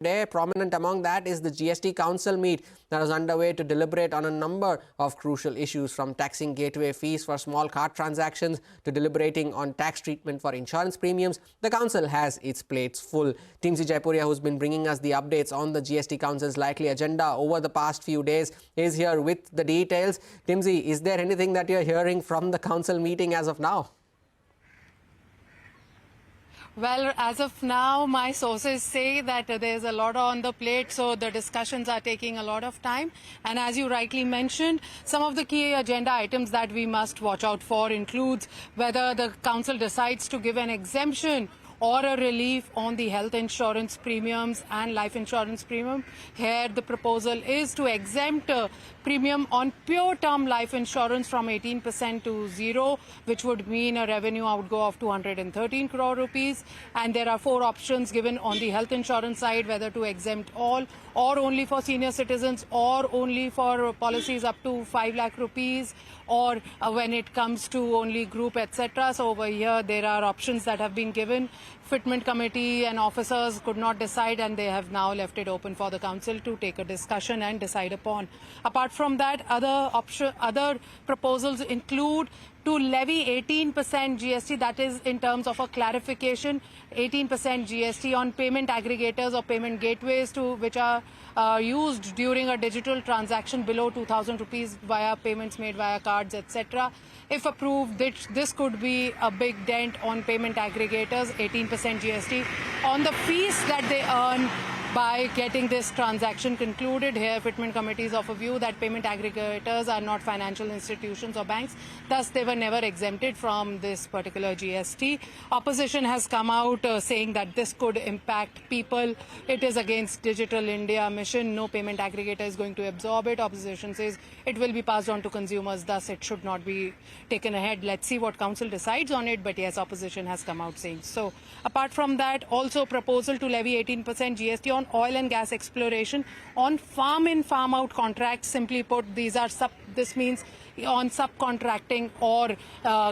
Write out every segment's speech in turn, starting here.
Today, prominent among that is the GST Council meet that is underway to deliberate on a number of crucial issues, from taxing gateway fees for small card transactions to deliberating on tax treatment for insurance premiums. The council has its plates full. Timsy Jaipuria, who's been bringing us the updates on the GST Council's likely agenda over the past few days, is here with the details. Timsy, is there anything that you're hearing from the council meeting as of now? Well, as of now, my sources say that there's a lot on the plate, so the discussions are taking a lot of time. And as you rightly mentioned, some of the key agenda items that we must watch out for includes whether the council decides to give an exemption or a relief on the health insurance premiums and life insurance premium. Here the proposal is to exempt premium on pure term life insurance from 18% to 0, which would mean a revenue outgo of 213 crore rupees. And there are 4 options given on the health insurance side, whether to exempt all or only for senior citizens or only for policies up to 5 lakh rupees, or when it comes to only group, etc. So over here there are options that have been given. Fitment committee and officers could not decide, and they have now left it open for the council to take a discussion and decide upon. Apart from that, other proposals include to levy 18% GST, that is in terms of a clarification, 18% GST on payment aggregators or payment gateways which are used during a digital transaction below 2,000 rupees via payments made via cards, etc. If approved, this could be a big dent on payment aggregators, 18% GST on the fees that they earn by getting this transaction concluded. Here, Fitment Committee is of a view that payment aggregators are not financial institutions or banks, thus they were never exempted from this particular GST. Opposition has come out saying that this could impact people. It is against Digital India mission. No payment aggregator is going to absorb it. Opposition says it will be passed on to consumers, thus it should not be taken ahead. Let's see what council decides on it, but yes, opposition has come out saying so. Apart from that, also proposal to levy 18% GST on oil and gas exploration on farm in farm out contracts. Simply put, this means on subcontracting or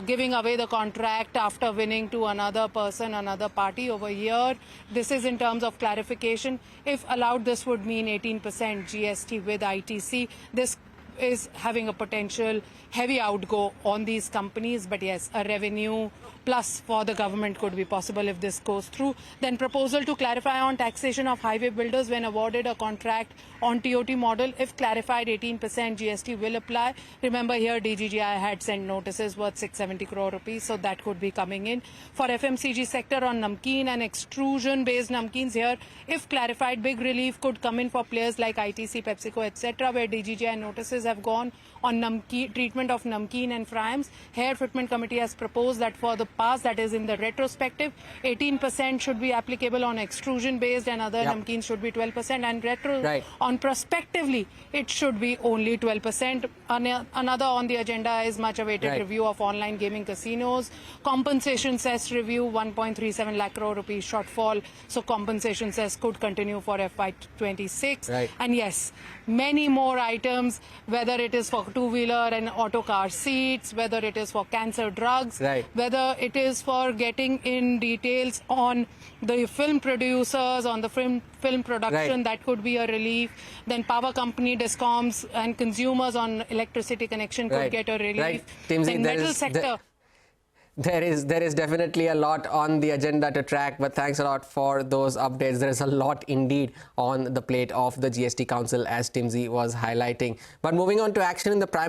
giving away the contract after winning to another person, another party. Over here, this is in terms of clarification. If allowed, this would mean 18% GST with ITC. This is having a potential heavy outgo on these companies, but yes, a revenue plus for the government could be possible if this goes through. Then proposal to clarify on taxation of highway builders when awarded a contract on TOT model. If clarified, 18% GST will apply. Remember, here DGGI had sent notices worth 670 crore rupees, so that could be coming in. For FMCG sector on namkeen and extrusion based namkeens, here if clarified, big relief could come in for players like ITC, PepsiCo, etc., where DGGI notices have gone on treatment of namkeen and fryams. Here Fitment Committee has proposed that for the past, that is in the retrospective, 18% should be applicable on extrusion based, and other namkeens should be 12%, and on prospectively it should be only 12%. Another on the agenda is much awaited review of online gaming casinos. Compensation cess review, 1.37 lakh crore rupees shortfall, so compensation cess could continue for FY26. And yes, many more items, whether it is for two-wheeler and auto car seats, whether it is for cancer drugs, whether it is for getting in details on the film producers, on the film production, that could be a relief. Then power company, discoms and consumers on electricity connection could get a relief. Timsy, metal sector. There is definitely a lot on the agenda to track, but thanks a lot for those updates. There is a lot indeed on the plate of the GST Council, as Timsy was highlighting. But moving on to action in the primary